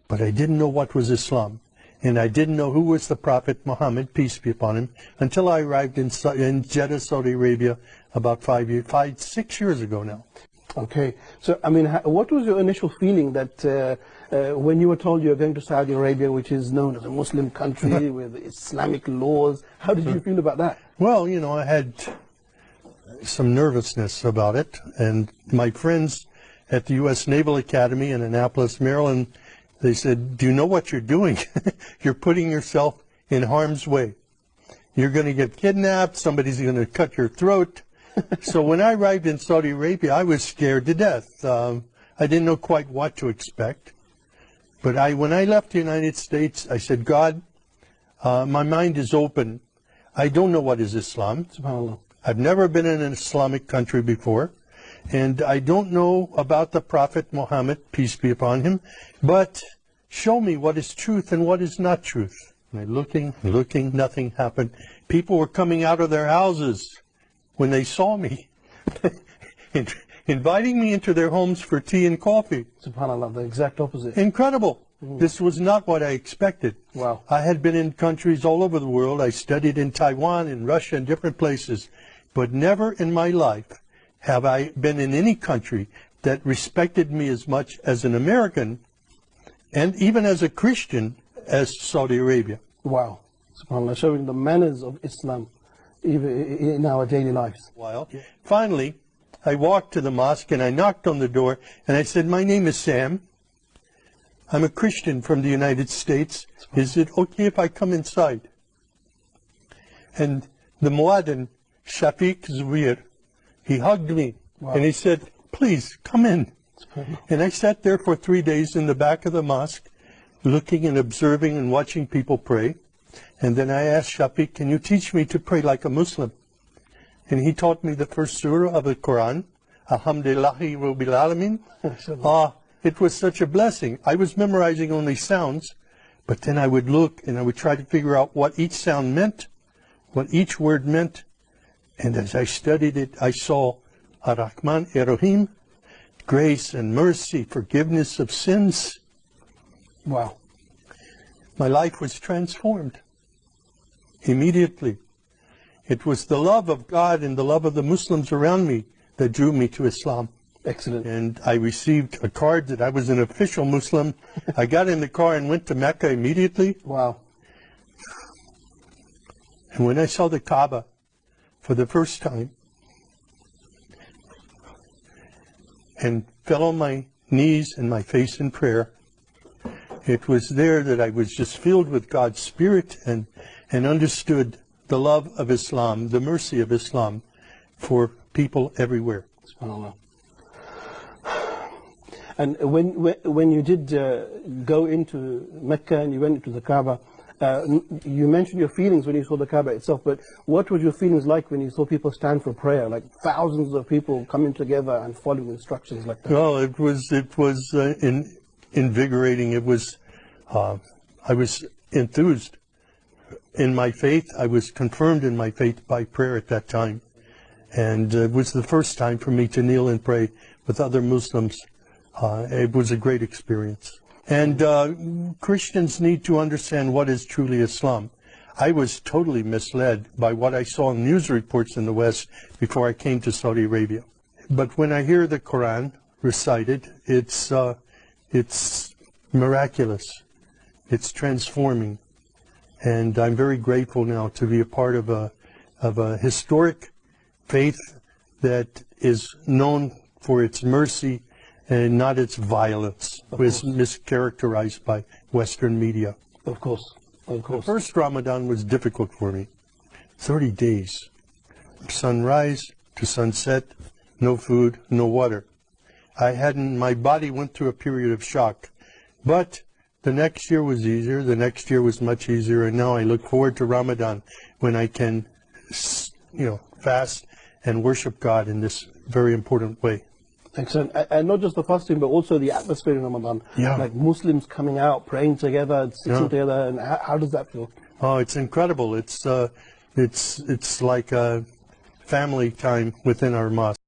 but I didn't know what was Islam. And I didn't know who was the Prophet Muhammad, peace be upon him, until I arrived in Jeddah, Saudi Arabia, about 6 years ago now. Okay. So, I mean, what was your initial feeling that when you were told you were going to Saudi Arabia, which is known as a Muslim country with Islamic laws, how did you feel about that? Well, you know, I had some nervousness about it, and my friends at the U.S. Naval Academy in Annapolis, Maryland, they said, do you know what you're doing? You're putting yourself in harm's way. You're going to get kidnapped, somebody's going to cut your throat. So when I arrived in Saudi Arabia, I was scared to death. I didn't know quite what to expect. But when I left the United States, I said, God, my mind is open. I don't know what is Islam. SubhanAllah. I've never been in an Islamic country before. And I don't know about the Prophet Muhammad, peace be upon him, but show me what is truth and what is not truth. And I looking, nothing happened. People were coming out of their houses when they saw me, inviting me into their homes for tea and coffee. SubhanAllah, the exact opposite. Incredible. This was not what I expected. Wow. I had been in countries all over the world. I studied in Taiwan, in Russia, and different places. But never in my life have I been in any country that respected me as much as an American, and even as a Christian, as Saudi Arabia. Wow. SubhanAllah, showing the manners of Islam even in our daily lives. Finally, I walked to the mosque and I knocked on the door and I said, my name is Sam. I'm a Christian from the United States. Is it okay if I come inside? And the Muaddin, Shafiq Zubair, he hugged me. Wow. And he said, please, come in. And I sat there for 3 days in the back of the mosque, looking and observing and watching people pray. And then I asked Shafiq, can you teach me to pray like a Muslim? And he taught me the first surah of the Quran, Alhamdulillahi Rabbil Alameen. It was such a blessing. I was memorizing only sounds, but then I would look and I would try to figure out what each sound meant, what each word meant. And as I studied it, I saw Ar-Rahman Ar-Rahim, grace and mercy, forgiveness of sins. Wow. My life was transformed immediately. It was the love of God and the love of the Muslims around me that drew me to Islam. Excellent. And I received a card that I was an official Muslim. I got in the car and went to Mecca immediately. Wow. And when I saw the Kaaba for the first time and fell on my knees and my face in prayer, it was there that I was just filled with God's Spirit and understood the love of Islam, the mercy of Islam for people everywhere. SubhanAllah. And when you did go into Mecca and you went into the Kaaba, you mentioned your feelings when you saw the Kaaba itself, but what were your feelings like when you saw people stand for prayer, like thousands of people coming together and following instructions like that? Well, it was invigorating. It was, I was enthused in my faith. I was confirmed in my faith by prayer at that time. And it was the first time for me to kneel and pray with other Muslims. It was a great experience. And Christians need to understand what is truly Islam. I was totally misled by what I saw in news reports in the West before I came to Saudi Arabia. But when I hear the Quran recited, it's miraculous. It's transforming. And I'm very grateful now to be a part of a historic faith that is known for its mercy and not its violence, was mischaracterized by Western media. Of course, of course. The first Ramadan was difficult for me. 30 days, sunrise to sunset, no food, no water. My body went through a period of shock. But the next year was easier, the next year was much easier, and now I look forward to Ramadan when I can, fast and worship God in this very important way. Excellent. And not just the fasting, but also the atmosphere in Ramadan. Yeah. Like Muslims coming out, praying together, sitting together, and how does that feel? Oh, it's incredible. It's like a family time within our mosque.